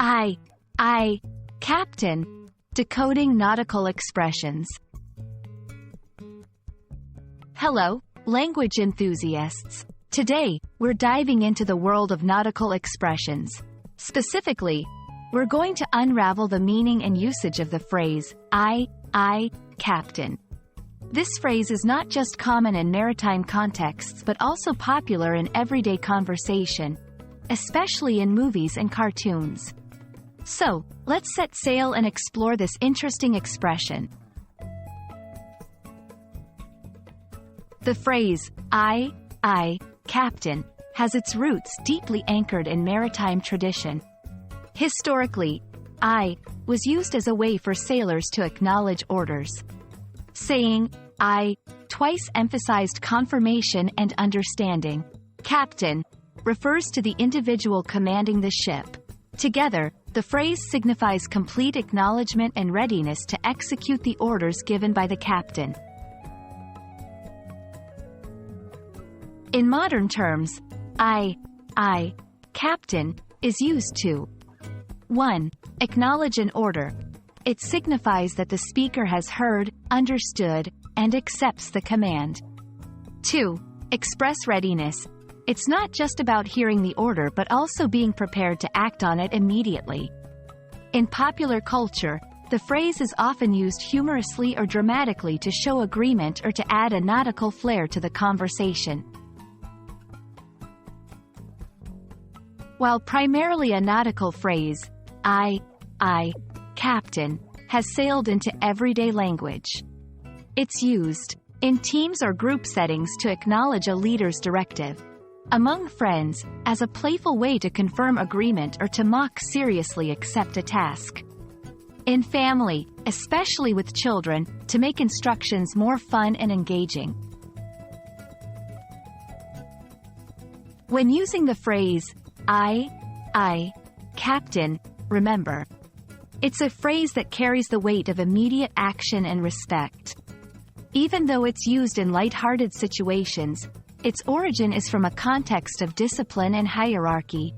I, Captain. Decoding Nautical Expressions. Hello, language enthusiasts. Today, we're diving into the world of nautical expressions. Specifically, we're going to unravel the meaning and usage of the phrase, I, Captain. This phrase is not just common in maritime contexts but also popular in everyday conversation, especially in movies and cartoons. So, let's set sail and explore this interesting expression. The phrase, I, Captain, has its roots deeply anchored in maritime tradition. Historically, I was used as a way for sailors to acknowledge orders. Saying, I, twice emphasized confirmation and understanding. Captain refers to the individual commanding the ship. Together, the phrase signifies complete acknowledgement and readiness to execute the orders given by the captain. In modern terms, I, Captain, is used to 1. Acknowledge an order. It signifies that the speaker has heard, understood, and accepts the command. 2. Express readiness. It's not just about hearing the order but also being prepared to act on it immediately. In popular culture, the phrase is often used humorously or dramatically to show agreement or to add a nautical flair to the conversation. While primarily a nautical phrase, I, Captain, has sailed into everyday language. It's used in teams or group settings to acknowledge a leader's directive. Among friends, as a playful way to confirm agreement or to mock seriously accept a task. In family, especially with children, to make instructions more fun and engaging. When using the phrase, I, Captain, remember, it's a phrase that carries the weight of immediate action and respect. Even though it's used in light-hearted situations, its origin is from a context of discipline and hierarchy.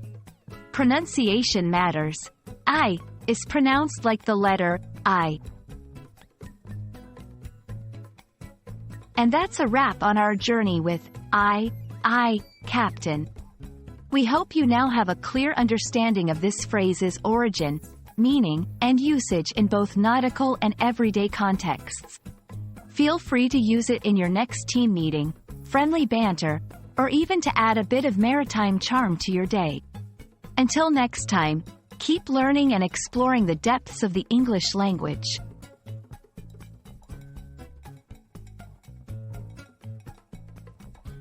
Pronunciation matters. I is pronounced like the letter I. And that's a wrap on our journey with I, Captain. We hope you now have a clear understanding of this phrase's origin, meaning, and usage in both nautical and everyday contexts. Feel free to use it in your next team meeting, friendly banter, or even to add a bit of maritime charm to your day. Until next time, keep learning and exploring the depths of the English language.